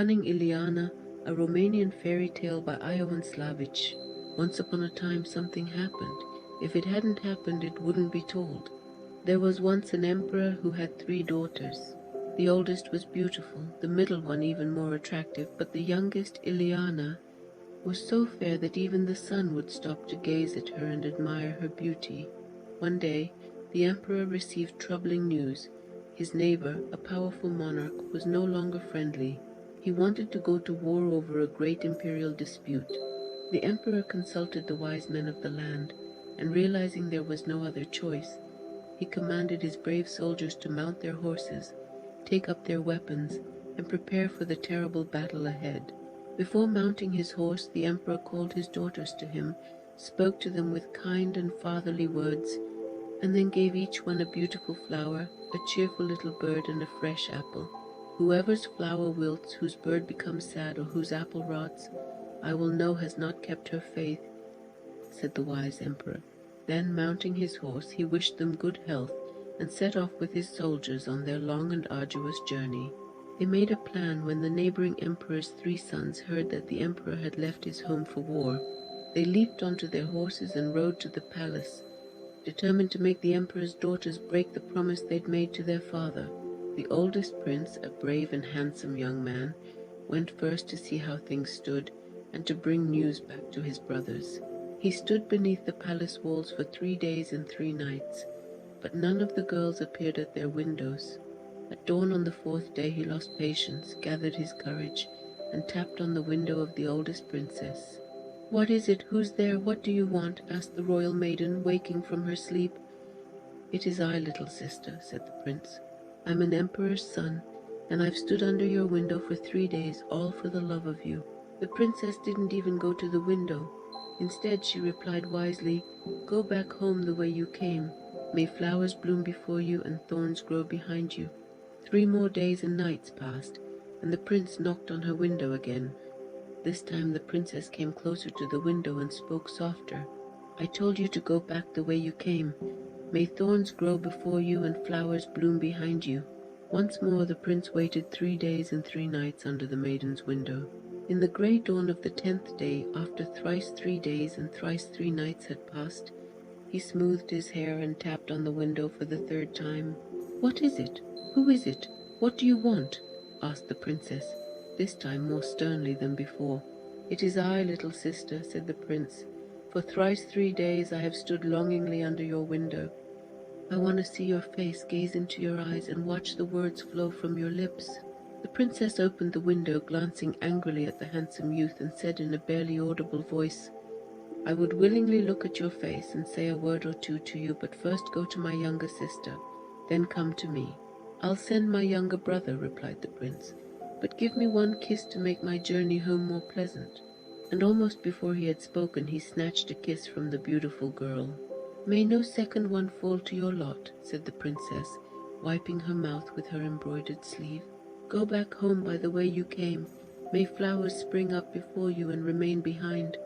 Cunning Ileana, a Romanian fairy tale by Ioan Slavici. Once upon a time something happened. If it hadn't happened, it wouldn't be told. There was once an emperor who had 3 daughters. The oldest was beautiful, the middle one even more attractive, but the youngest, Ileana, was so fair that even the sun would stop to gaze at her and admire her beauty. One day, the emperor received troubling news. His neighbor, a powerful monarch, was no longer friendly. He wanted to go to war over a great imperial dispute. The emperor consulted the wise men of the land, and realizing there was no other choice, he commanded his brave soldiers to mount their horses, take up their weapons, and prepare for the terrible battle ahead. Before mounting his horse, the emperor called his daughters to him, spoke to them with kind and fatherly words, and then gave each one a beautiful flower, a cheerful little bird, and a fresh apple. Whoever's flower wilts, whose bird becomes sad, or whose apple rots, I will know has not kept her faith, said the wise emperor. Then, mounting his horse, he wished them good health, and set off with his soldiers on their long and arduous journey. They made a plan when the neighboring emperor's 3 sons heard that the emperor had left his home for war. They leaped onto their horses and rode to the palace, determined to make the emperor's daughters break the promise they'd made to their father. The oldest prince, a brave and handsome young man, went first to see how things stood and to bring news back to his brothers. He stood beneath the palace walls for 3 days and 3 nights, but none of the girls appeared at their windows. At dawn on the 4th day he lost patience, gathered his courage, and tapped on the window of the oldest princess. "What is it? Who's there? What do you want?" asked the royal maiden, waking from her sleep. "It is I, little sister," said the prince. "I'm an emperor's son, and I've stood under your window for 3 days, all for the love of you." The princess didn't even go to the window. Instead, she replied wisely, "Go back home the way you came. May flowers bloom before you and thorns grow behind you." 3 more days and nights passed, and the prince knocked on her window again. This time the princess came closer to the window and spoke softer. "I told you to go back the way you came. May thorns grow before you and flowers bloom behind you." Once more the prince waited 3 days and 3 nights under the maiden's window. In the grey dawn of the 10th day, after thrice 3 days and thrice 3 nights had passed, he smoothed his hair and tapped on the window for the 3rd time. "What is it? Who is it? What do you want?" asked the princess, this time more sternly than before. "It is I, little sister," said the prince. "For thrice 3 days I have stood longingly under your window. I want to see your face, gaze into your eyes, and watch the words flow from your lips." The princess opened the window, glancing angrily at the handsome youth, and said in a barely audible voice, "I would willingly look at your face and say a word or 2 to you, but first go to my younger sister, then come to me." "I'll send my younger brother," replied the prince, "but give me 1 kiss to make my journey home more pleasant." And almost before he had spoken, he snatched a kiss from the beautiful girl. "May no second one fall to your lot," said the princess, wiping her mouth with her embroidered sleeve. "Go back home by the way you came. May flowers spring up before you and remain behind."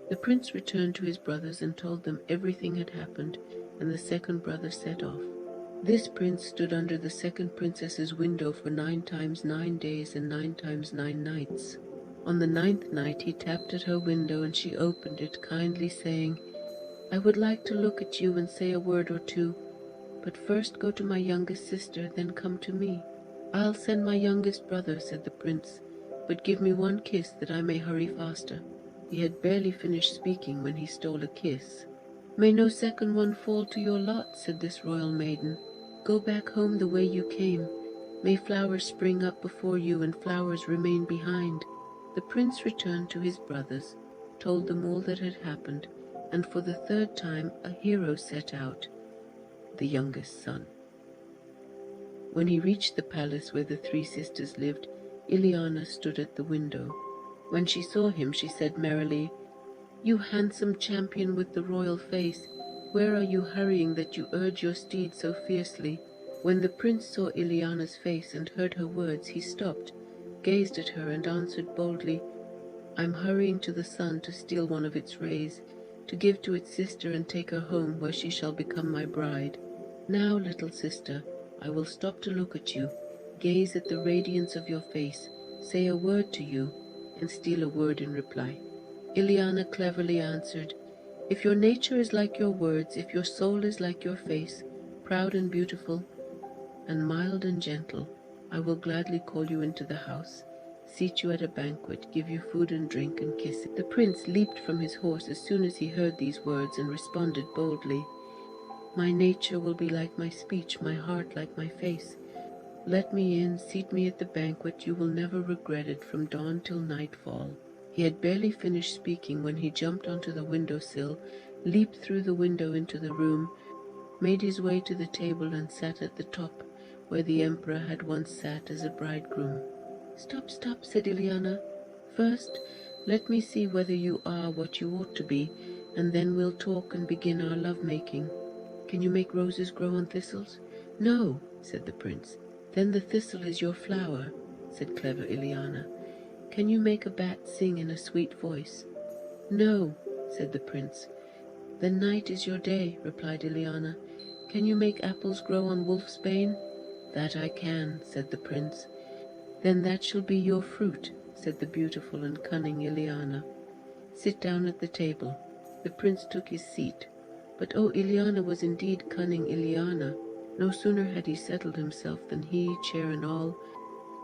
The prince returned to his brothers and told them everything had happened, and the second brother set off. This prince stood under the second princess's window for 9 times 9 days and 9 times 9 nights. On the 9th night he tapped at her window, and she opened it, kindly saying, "I would like to look at you and say a word or 2, but first go to my youngest sister, then come to me." "I'll send my youngest brother," said the prince, "but give me 1 kiss that I may hurry faster." He had barely finished speaking when he stole a kiss. "May no second one fall to your lot," said this royal maiden. "Go back home the way you came. May flowers spring up before you and flowers remain behind." The prince returned to his brothers, told them all that had happened, and for the 3rd time a hero set out, the youngest son. When he reached the palace where the 3 sisters lived, Ileana stood at the window. When she saw him, she said merrily, "You handsome champion with the royal face, where are you hurrying that you urge your steed so fiercely?" When the prince saw Ileana's face and heard her words, he stopped, gazed at her, and answered boldly, "I'm hurrying to the sun to steal one of its rays, to give to its sister and take her home, where she shall become my bride. Now, little sister, I will stop to look at you, gaze at the radiance of your face, say a word to you, and steal a word in reply. Ileana cleverly answered, "If your nature is like your words, if your soul is like your face, proud and beautiful, and mild and gentle, I will gladly call you into the house, seat you at a banquet, give you food and drink, and kiss it." The prince leaped from his horse as soon as he heard these words and responded boldly, "My nature will be like my speech, my heart like my face. Let me in, seat me at the banquet, you will never regret it from dawn till nightfall." He had barely finished speaking when he jumped onto the window-sill, leaped through the window into the room, made his way to the table and sat at the top, where the emperor had once sat as a bridegroom. "Stop, stop," said Ileana. "First, let me see whether you are what you ought to be, and then we'll talk and begin our love-making. Can you make roses grow on thistles?" "No," said the prince. "Then the thistle is your flower," said clever Ileana. "Can you make a bat sing in a sweet voice?" "No," said the prince. "Then night is your day," replied Ileana. "Can you make apples grow on wolfsbane?" "That I can," said the prince. "Then that shall be your fruit," said the beautiful and cunning Ileana. "Sit down at the table." The prince took his seat. But Ileana was indeed cunning Ileana. No sooner had he settled himself than he, chair and all,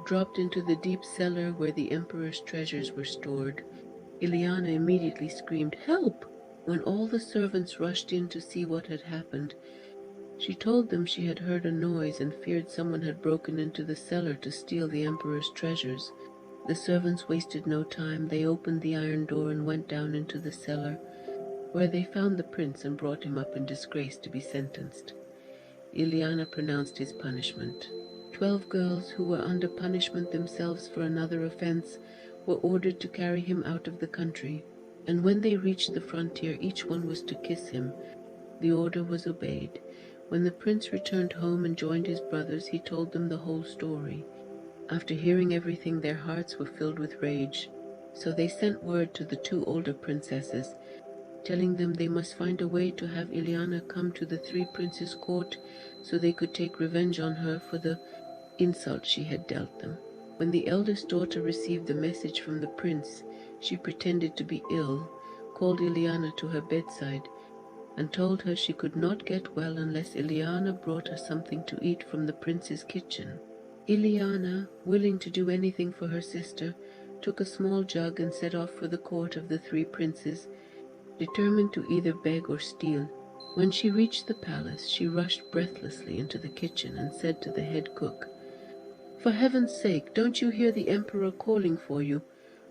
dropped into the deep cellar where the emperor's treasures were stored. Ileana immediately screamed, "Help!" When all the servants rushed in to see what had happened, she told them she had heard a noise and feared someone had broken into the cellar to steal the emperor's treasures. The servants wasted no time. They opened the iron door and went down into the cellar, where they found the prince and brought him up in disgrace to be sentenced. Ileana pronounced his punishment. 12 girls who were under punishment themselves for another offense were ordered to carry him out of the country, and when they reached the frontier each one was to kiss him. The order was obeyed. When the prince returned home and joined his brothers, he told them the whole story. After hearing everything, their hearts were filled with rage, so they sent word to the 2 older princesses, telling them they must find a way to have Ileana come to the 3 princes' court so they could take revenge on her for the insult she had dealt them. When the eldest daughter received the message from the prince, she pretended to be ill, called Ileana to her bedside, and told her she could not get well unless Ileana brought her something to eat from the prince's kitchen. Ileana, willing to do anything for her sister, took a small jug and set off for the court of the 3 princes, determined to either beg or steal. When she reached the palace, she rushed breathlessly into the kitchen and said to the head cook, "For heaven's sake, don't you hear the emperor calling for you?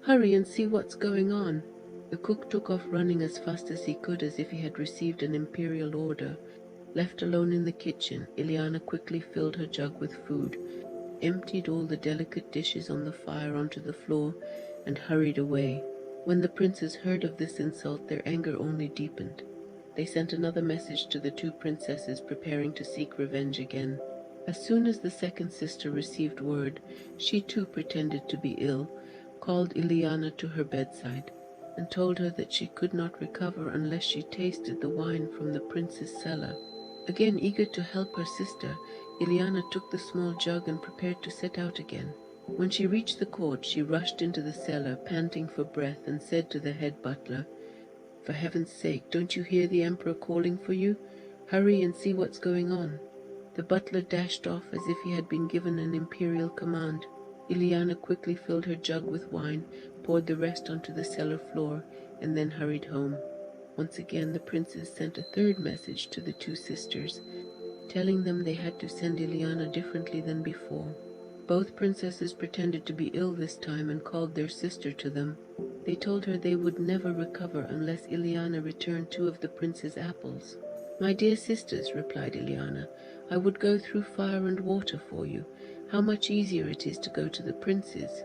Hurry and see what's going on." The cook took off running as fast as he could, as if he had received an imperial order. Left alone in the kitchen, Ileana quickly filled her jug with food, emptied all the delicate dishes on the fire onto the floor, and hurried away. When the princes heard of this insult, their anger only deepened. They sent another message to the 2 princesses, preparing to seek revenge again. As soon as the second sister received word, she too pretended to be ill, called Ileana to her bedside, and told her that she could not recover unless she tasted the wine from the prince's cellar. Again eager to help her sister, Ileana took the small jug and prepared to set out again. When she reached the court, she rushed into the cellar, panting for breath, and said to the head butler, "For heaven's sake, don't you hear the emperor calling for you? Hurry and see what's going on." The butler dashed off as if he had been given an imperial command. Ileana quickly filled her jug with wine, poured the rest onto the cellar floor, and then hurried home. Once again the princes sent a 3rd message to the 2 sisters, telling them they had to send Ileana differently than before. Both princesses pretended to be ill this time and called their sister to them. They told her they would never recover unless Ileana returned 2 of the prince's apples. "My dear sisters," replied Ileana, "I would go through fire and water for you. How much easier it is to go to the princes."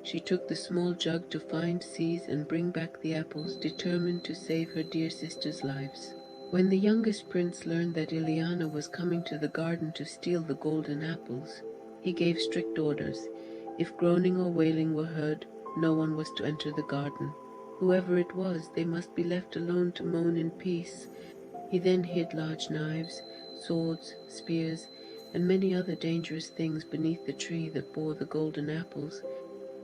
She took the small jug to find, seize, and bring back the apples, determined to save her dear sisters' lives. When the youngest prince learned that Ileana was coming to the garden to steal the golden apples, he gave strict orders. If groaning or wailing were heard, no one was to enter the garden. Whoever it was, they must be left alone to moan in peace. He then hid large knives, swords, spears, and many other dangerous things beneath the tree that bore the golden apples,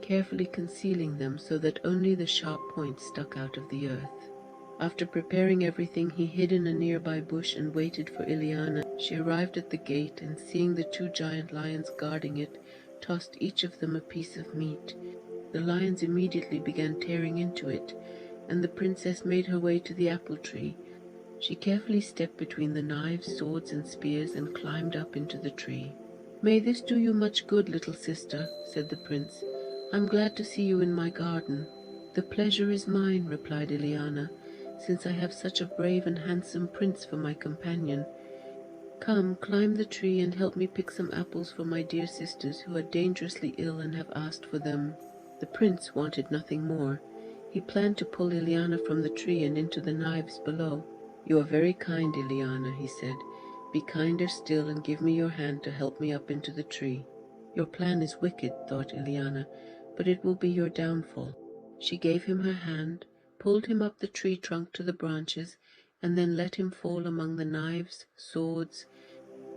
carefully concealing them so that only the sharp points stuck out of the earth. After preparing everything, he hid in a nearby bush and waited for Ileana. She arrived at the gate, and seeing the two giant lions guarding it, tossed each of them a piece of meat. The lions immediately began tearing into it, and the princess made her way to the apple tree. She carefully stepped between the knives, swords, and spears and climbed up into the tree. "May this do you much good, little sister," said the prince. "I'm glad to see you in my garden." "The pleasure is mine," replied Ileana, "since I have such a brave and handsome prince for my companion. Come, climb the tree and help me pick some apples for my dear sisters who are dangerously ill and have asked for them." The prince wanted nothing more. He planned to pull Ileana from the tree and into the knives below. "You are very kind, Ileana," he said. "Be kinder still and give me your hand to help me up into the tree." "Your plan is wicked," thought Ileana, "but it will be your downfall." She gave him her hand, pulled him up the tree trunk to the branches, and then let him fall among the knives, swords,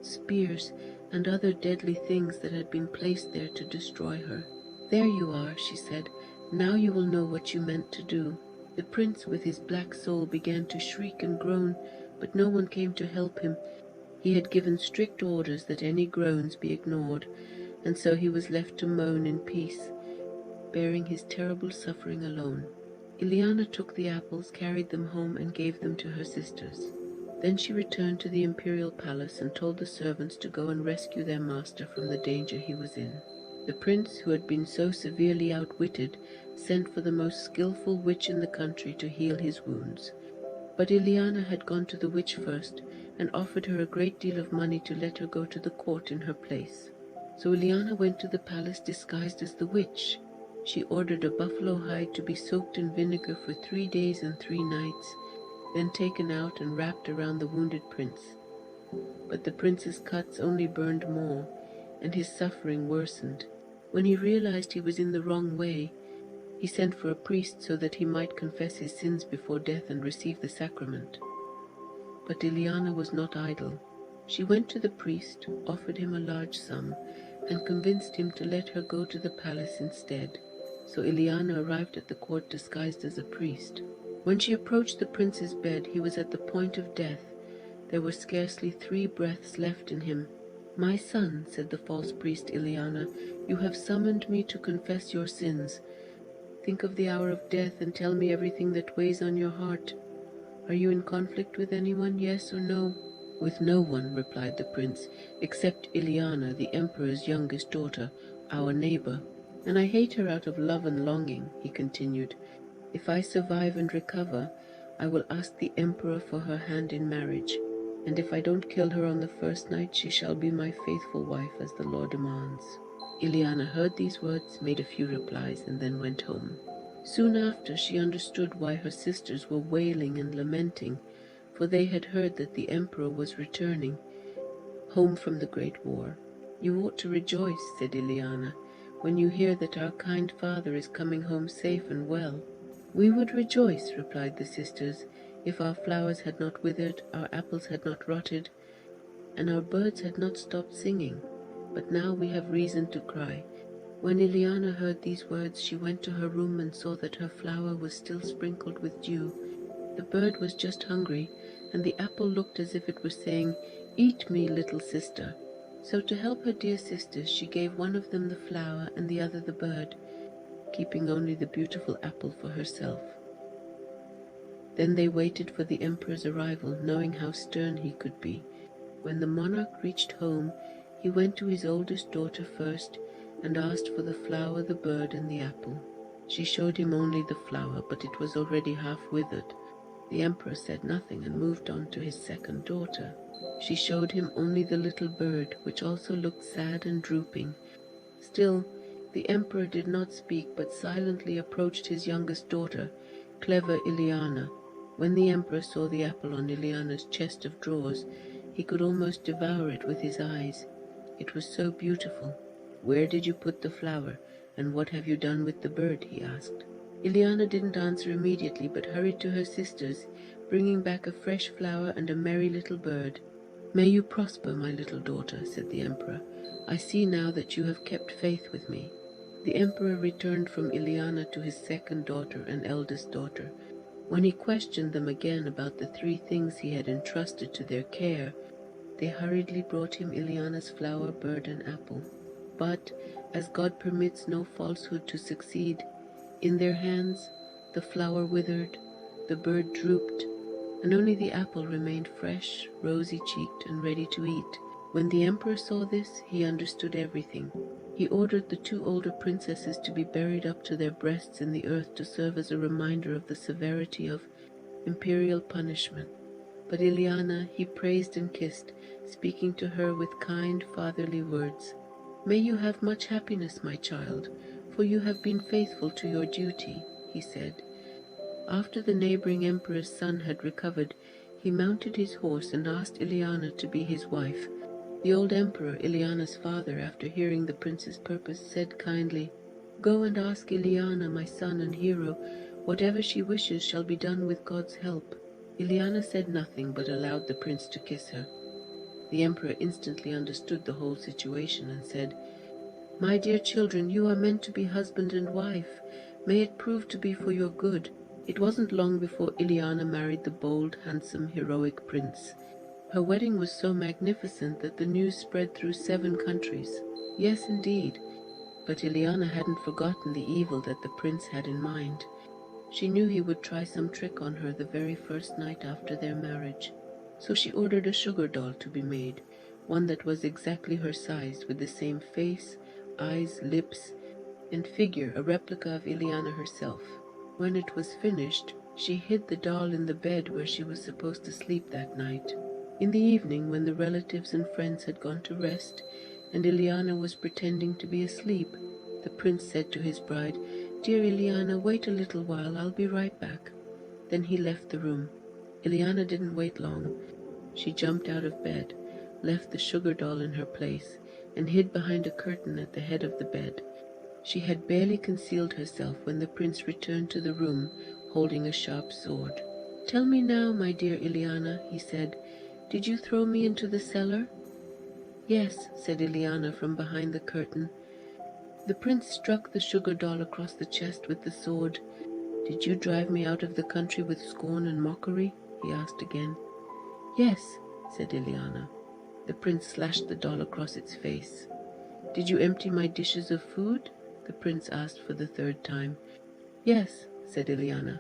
spears, and other deadly things that had been placed there to destroy her. "There you are," she said. "Now you will know what you meant to do." The prince, with his black soul, began to shriek and groan, but no one came to help him. He had given strict orders that any groans be ignored, and so he was left to moan in peace, bearing his terrible suffering alone. Ileana took the apples, carried them home, and gave them to her sisters. Then she returned to the imperial palace and told the servants to go and rescue their master from the danger he was in. The prince, who had been so severely outwitted, sent for the most skillful witch in the country to heal his wounds. But Ileana had gone to the witch first, and offered her a great deal of money to let her go to the court in her place. So Ileana went to the palace disguised as the witch. She ordered a buffalo hide to be soaked in vinegar for 3 days and 3 nights, then taken out and wrapped around the wounded prince. But the prince's cuts only burned more, and his suffering worsened. When he realized he was in the wrong way, he sent for a priest so that he might confess his sins before death and receive the sacrament. But Ileana was not idle. She went to the priest, offered him a large sum, and convinced him to let her go to the palace instead. So Ileana arrived at the court disguised as a priest. When she approached the prince's bed, he was at the point of death. There were scarcely 3 breaths left in him. "My son," said the false priest Ileana, "you have summoned me to confess your sins. Think of the hour of death and tell me everything that weighs on your heart. Are you in conflict with anyone, yes or no?" "With no one," replied the prince, "except Ileana, the emperor's youngest daughter, our neighbor. And I hate her out of love and longing," he continued. "If I survive and recover, I will ask the emperor for her hand in marriage. And if I don't kill her on the first night, she shall be my faithful wife as the law demands." Ileana heard these words, made a few replies, and then went home. Soon after, she understood why her sisters were wailing and lamenting, for they had heard that the emperor was returning home from the Great War. "You ought to rejoice," said Ileana, "when you hear that our kind father is coming home safe and well." "We would rejoice," replied the sisters, "if our flowers had not withered, our apples had not rotted, and our birds had not stopped singing. But now we have reason to cry." When Ileana heard these words, she went to her room and saw that her flower was still sprinkled with dew. The bird was just hungry, and the apple looked as if it were saying, "Eat me, little sister." So to help her dear sisters, she gave one of them the flower and the other the bird, keeping only the beautiful apple for herself. Then they waited for the emperor's arrival, knowing how stern he could be. When the monarch reached home, he went to his oldest daughter first and asked for the flower, the bird, and the apple. She showed him only the flower, but it was already half withered. The emperor said nothing and moved on to his second daughter. She showed him only the little bird, which also looked sad and drooping. Still, the emperor did not speak, but silently approached his youngest daughter, clever Ileana. When the emperor saw the apple on Ileana's chest of drawers, he could almost devour it with his eyes. It was so beautiful. "Where did you put the flower, and what have you done with the bird?" he asked. Ileana didn't answer immediately, but hurried to her sisters, bringing back a fresh flower and a merry little bird. "May you prosper, my little daughter," said the emperor. "I see now that you have kept faith with me." The emperor returned from Ileana to his second daughter and eldest daughter. When he questioned them again about the 3 things he had entrusted to their care, they hurriedly brought him Ileana's flower, bird, and apple. But, as God permits no falsehood to succeed, in their hands the flower withered, the bird drooped, and only the apple remained fresh, rosy-cheeked, and ready to eat. When the emperor saw this, he understood everything. He ordered the 2 older princesses to be buried up to their breasts in the earth to serve as a reminder of the severity of imperial punishment. But Ileana he praised and kissed, speaking to her with kind, fatherly words. "May you have much happiness, my child, for you have been faithful to your duty," he said. After the neighboring emperor's son had recovered, he mounted his horse and asked Ileana to be his wife. The old emperor, Ileana's father, after hearing the prince's purpose, said kindly, "Go and ask Ileana, my son and hero. Whatever she wishes shall be done with God's help." Ileana said nothing, but allowed the prince to kiss her. The emperor instantly understood the whole situation and said, "My dear children, you are meant to be husband and wife. May it prove to be for your good." It wasn't long before Ileana married the bold, handsome, heroic prince. Her wedding was so magnificent that the news spread through 7 countries. Yes, indeed, but Ileana hadn't forgotten the evil that the prince had in mind. She knew he would try some trick on her the very first night after their marriage. So she ordered a sugar doll to be made, one that was exactly her size, with the same face, eyes, lips, and figure, a replica of Ileana herself. When it was finished, she hid the doll in the bed where she was supposed to sleep that night. In the evening, when the relatives and friends had gone to rest, and Ileana was pretending to be asleep, the prince said to his bride, "Dear Ileana, wait a little while, I'll be right back." Then he left the room. Ileana didn't wait long. She jumped out of bed, left the sugar doll in her place, and hid behind a curtain at the head of the bed. She had barely concealed herself when the prince returned to the room, holding a sharp sword. "Tell me now, my dear Ileana," he said, "did you throw me into the cellar?" "Yes," said Ileana from behind the curtain. The prince struck the sugar doll across the chest with the sword. "Did you drive me out of the country with scorn and mockery?" he asked again. "Yes," said Ileana. The prince slashed the doll across its face. "Did you empty my dishes of food?" the prince asked for the 3rd time. "Yes," said Ileana.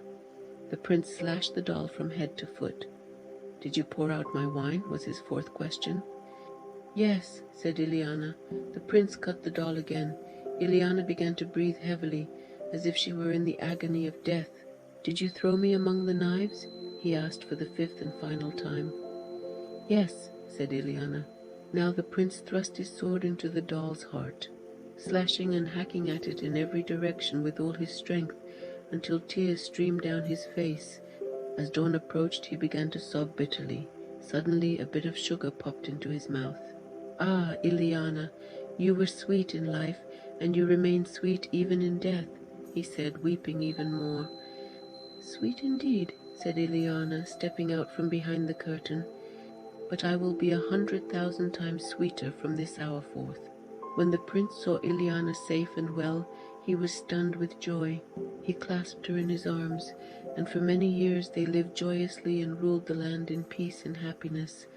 The prince slashed the doll from head to foot. "Did you pour out my wine?" was his 4th question. "Yes," said Ileana. The prince cut the doll again. Ileana began to breathe heavily, as if she were in the agony of death. "Did you throw me among the knives?" he asked for the 5th and final time. "Yes," said Ileana. Now the prince thrust his sword into the doll's heart, slashing and hacking at it in every direction with all his strength, until tears streamed down his face. As dawn approached, he began to sob bitterly. Suddenly, a bit of sugar popped into his mouth. "Ah, Ileana, you were sweet in life, and you remain sweet even in death," he said, weeping even more. "Sweet indeed," said Ileana, stepping out from behind the curtain. "But I will be 100,000 times sweeter from this hour forth." When the prince saw Ileana safe and well, he was stunned with joy. He clasped her in his arms, and for many years they lived joyously and ruled the land in peace and happiness.